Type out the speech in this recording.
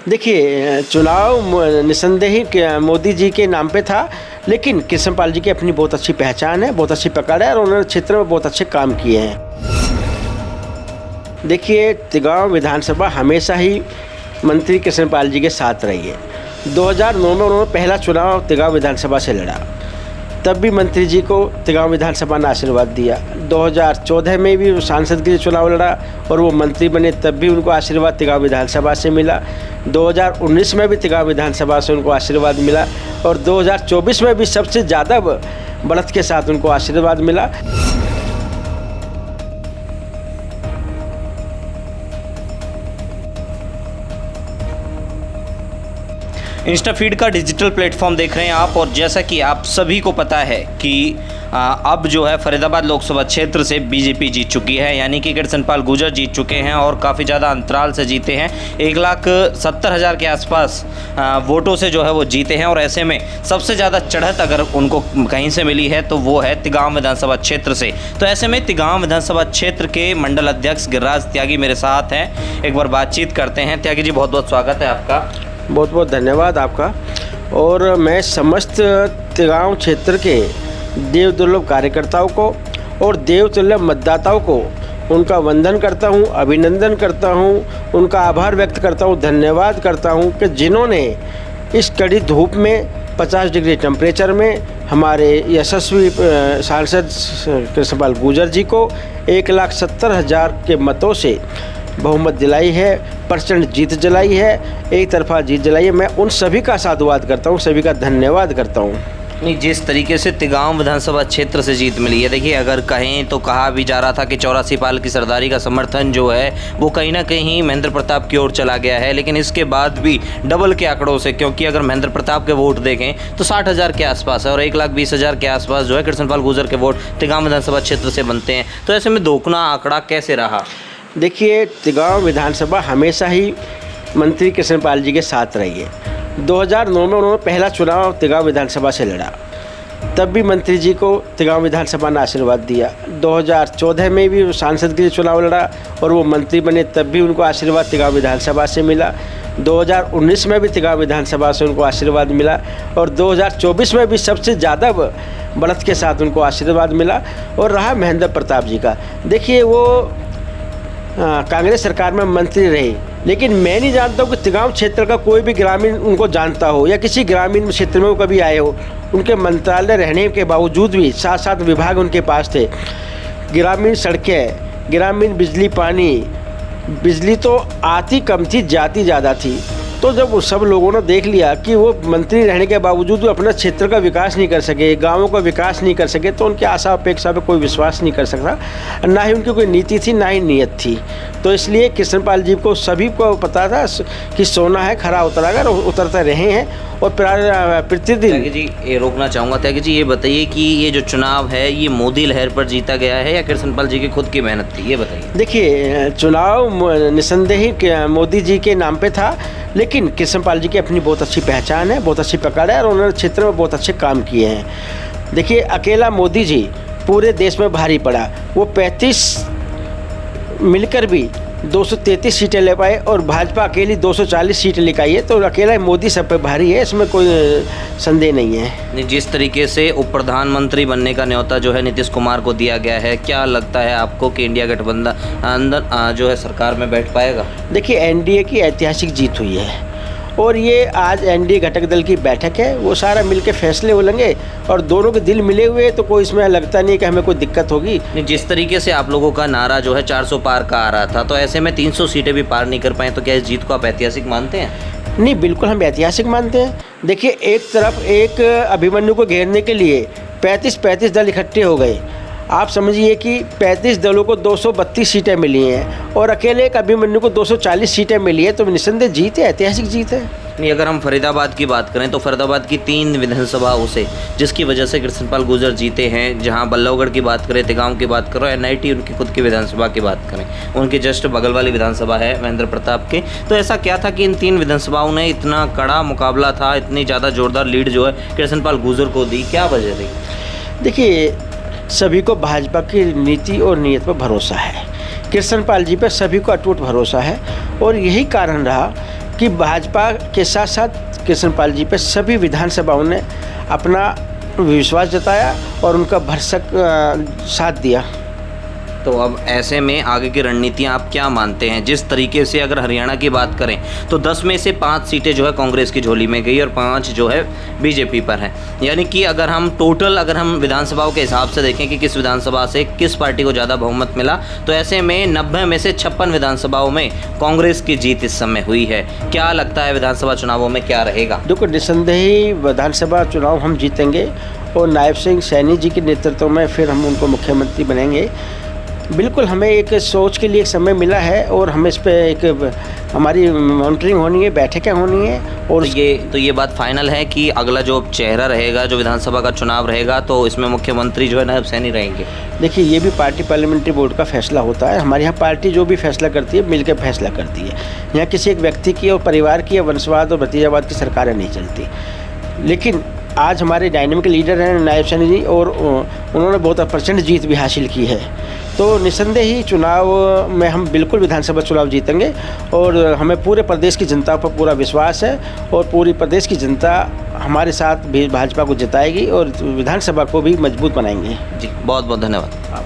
देखिए, चुनाव निस्संदेह ही मोदी जी के नाम पे था, लेकिन कृष्णपाल जी की अपनी बहुत अच्छी पहचान है, बहुत अच्छी पकड़ है और उन्होंने क्षेत्र में बहुत अच्छे काम किए हैं। देखिए, तिगांव विधानसभा हमेशा ही मंत्री कृष्णपाल जी के साथ रही है। 2009 में उन्होंने पहला चुनाव तिगांव विधानसभा से लड़ा, तब भी मंत्री जी को तिगांव विधानसभा ने आशीर्वाद दिया। 2014 में भी सांसद के लिए चुनाव लड़ा और वो मंत्री बने, तब भी उनको आशीर्वाद तिगांव विधानसभा से मिला। 2019 में भी तिगांव विधानसभा से उनको आशीर्वाद मिला और 2024 में भी सबसे ज़्यादा बढ़त के साथ उनको आशीर्वाद मिला। इंस्टाफीड का डिजिटल प्लेटफॉर्म देख रहे हैं आप, और जैसा कि आप सभी को पता है कि अब जो है फरीदाबाद लोकसभा क्षेत्र से बीजेपी जीत चुकी है, यानी कि कृष्णपाल गुर्जर जीत चुके हैं और काफ़ी ज़्यादा अंतराल से जीते हैं। 1,70,000 के आसपास वोटों से जो है वो जीते हैं। और ऐसे में सबसे ज़्यादा चढ़त अगर उनको कहीं से मिली है तो वो है तिगांव विधानसभा क्षेत्र से। तो ऐसे में तिगांव विधानसभा क्षेत्र के मंडल अध्यक्ष गिरिराज त्यागी मेरे साथ हैं, एक बार बातचीत करते हैं। त्यागी जी, बहुत बहुत स्वागत है आपका। बहुत बहुत धन्यवाद आपका। और मैं समस्त तिगांव क्षेत्र के देव दुर्लभ कार्यकर्ताओं को और देव दुर्लभ मतदाताओं को उनका वंदन करता हूं, अभिनंदन करता हूं, उनका आभार व्यक्त करता हूं, धन्यवाद करता हूं कि जिन्होंने इस कड़ी धूप में 50 डिग्री टेम्परेचर में हमारे यशस्वी सांसद कृष्णपाल गुर्जर जी को 1,70,000 के मतों से बहुमत दिलाई है, प्रचंड जीत दिलाई है, एक तरफा जीत दिलाई है। मैं उन सभी का साधुवाद करता हूँ, सभी का धन्यवाद करता हूँ। नहीं, जिस तरीके से तिगांव विधानसभा क्षेत्र से जीत मिली है, देखिए अगर कहें तो कहा भी जा रहा था कि 84 पाल की सरदारी का समर्थन जो है वो कहीं ना कहीं महेंद्र प्रताप की ओर चला गया है, लेकिन इसके बाद भी डबल के आंकड़ों से, क्योंकि अगर महेंद्र प्रताप के वोट देखें तो 60,000 के आसपास है और 1,20,000 के आसपास जो है कृष्णपाल गुर्जर के वोट तिगांव विधानसभा क्षेत्र से बनते हैं। तो ऐसे में दोगुना आंकड़ा कैसे रहा? देखिए, तिगांव विधानसभा हमेशा ही मंत्री कृष्णपाल जी के साथ रही है। 2009 में उन्होंने पहला चुनाव तिगांव विधानसभा से लड़ा, तब भी मंत्री जी को तिगांव विधानसभा ने आशीर्वाद दिया। 2014 में भी सांसद के लिए चुनाव लड़ा और वो मंत्री बने, तब भी उनको आशीर्वाद तिगांव विधानसभा से मिला। 2019 में भी तिगांव विधानसभा से उनको आशीर्वाद मिला और 2024 में भी सबसे ज़्यादा बढ़त के साथ उनको आशीर्वाद मिला और रहा महेंद्र प्रताप जी का। देखिए, वो कांग्रेस सरकार में मंत्री रहे, लेकिन मैं नहीं जानता हूँ कि तिगांव क्षेत्र का कोई भी ग्रामीण उनको जानता हो या किसी ग्रामीण क्षेत्र में वो कभी आए हो। उनके मंत्रालय रहने के बावजूद भी 7 विभाग उनके पास थे। ग्रामीण सड़कें, ग्रामीण बिजली पानी, बिजली तो आती कम थी, जाती ज़्यादा थी। तो जब वो सब लोगों ने देख लिया कि वो मंत्री रहने के बावजूद भी अपने क्षेत्र का विकास नहीं कर सके, गांवों का विकास नहीं कर सके, तो उनकी आशा अपेक्षा पे कोई विश्वास नहीं कर सकता, ना ही उनकी कोई नीति थी, ना ही नीयत थी। तो इसलिए कृष्णपाल जी को सभी को पता था कि सोना है खरा उतरागा, और उतरते रहे हैं। और प्रतिदिन त्यागी जी, ये रोकना चाहूँगा। त्यागी जी, ये बताइए कि ये जो चुनाव है ये मोदी लहर पर जीता गया है या कृष्णपाल जी की खुद की मेहनत थी, ये बताइए। देखिए, चुनाव निस्संदेह ही मोदी जी के नाम पे था, लेकिन कृष्णपाल जी की अपनी बहुत अच्छी पहचान है, बहुत अच्छी पकड़ है और उन्होंने क्षेत्र में बहुत अच्छे काम किए हैं। देखिए, अकेला मोदी जी पूरे देश में भारी पड़ा। वो 35 मिलकर भी 233 सीटें ले पाए और भाजपा अकेली 240 सीटें लेकर आई है, तो अकेला मोदी सब पे भारी है, इसमें कोई संदेह नहीं है। जिस तरीके से उप प्रधानमंत्री बनने का न्योता जो है नीतीश कुमार को दिया गया है, क्या लगता है आपको कि इंडिया गठबंधन अंदर जो है सरकार में बैठ पाएगा? देखिए, एनडीए की ऐतिहासिक जीत हुई है और ये आज एनडीए घटक दल की बैठक है, वो सारा मिलके फैसले हो लेंगे और दोनों के दिल मिले हुए, तो कोई इसमें लगता नहीं कि हमें कोई दिक्कत होगी। जिस तरीके से आप लोगों का नारा जो है 400 पार का आ रहा था, तो ऐसे में 300 सीटें भी पार नहीं कर पाए, तो क्या इस जीत को आप ऐतिहासिक मानते हैं? नहीं, बिल्कुल हम ऐतिहासिक मानते हैं। देखिए, एक तरफ एक अभिमन्यु को घेरने के लिए 35 दल इकट्ठे हो गए। आप समझिए कि 35 दलों को 232 सीटें मिली हैं और अकेले एक अभिमन्यु को 240 सीटें मिली है, तो निस्संदेह जीत है, ऐतिहासिक जीत है। नहीं, अगर हम फरीदाबाद की बात करें तो फरीदाबाद की 3 विधानसभाओं से जिसकी वजह से कृष्णपाल गुर्जर जीते हैं, जहां बल्लभगढ़ की बात करें, तिगांव की बात करो, एनआईटी उनकी खुद की विधानसभा की बात करें, उनके जस्ट बगल वाली विधानसभा है महेंद्र प्रताप के। तो ऐसा क्या था कि इन 3 विधानसभाओं ने इतना कड़ा मुकाबला था, इतनी ज़्यादा जोरदार लीड जो है कृष्णपाल गुर्जर को दी, क्या वजह थी? देखिए, सभी को भाजपा की नीति और नीयत पर भरोसा है, कृष्णपाल जी पर सभी को अटूट भरोसा है और यही कारण रहा कि भाजपा के साथ साथ कृष्णपाल जी पे सभी विधानसभाओं ने अपना विश्वास जताया और उनका भरसक साथ दिया। तो अब ऐसे में आगे की रणनीतियां आप क्या मानते हैं? जिस तरीके से अगर हरियाणा की बात करें तो 10 में से 5 सीटें जो है कांग्रेस की झोली में गई और 5 जो है बीजेपी पर है। यानी कि अगर हम विधानसभाओं के हिसाब से देखें कि किस विधानसभा से किस पार्टी को ज़्यादा बहुमत मिला, तो ऐसे में 90 में से 56 विधानसभाओं में कांग्रेस की जीत इस समय हुई है। क्या लगता है विधानसभा चुनावों में क्या रहेगा? देखो, निसंदेही विधानसभा चुनाव हम जीतेंगे और नायब सिंह सैनी जी के नेतृत्व में फिर हम उनको मुख्यमंत्री बनेंगे। बिल्कुल, हमें एक सोच के लिए एक समय मिला है और हमें इस पे एक हमारी मॉनिटरिंग होनी है, बैठकें होनी है। और तो ये बात फाइनल है कि अगला जो चेहरा रहेगा, जो विधानसभा का चुनाव रहेगा, तो इसमें मुख्यमंत्री जो है नायब सैनी रहेंगे। देखिए, ये भी पार्टी पार्लियामेंट्री बोर्ड का फैसला होता है। हमारे यहाँ पार्टी जो भी फैसला करती है मिलकर फैसला करती है। यहाँ किसी एक व्यक्ति की और परिवार की या वंशवाद और भतीजावाद की सरकारें नहीं चलती। लेकिन आज हमारे डायनेमिक लीडर हैं नायब सैनी जी और उन्होंने बहुत प्रचंड जीत भी हासिल की है। तो निसंदेह ही चुनाव में हम बिल्कुल विधानसभा चुनाव जीतेंगे और हमें पूरे प्रदेश की जनता पर पूरा विश्वास है और पूरी प्रदेश की जनता हमारे साथ भी भाजपा को जिताएगी और विधानसभा को भी मजबूत बनाएंगे। जी, बहुत बहुत धन्यवाद।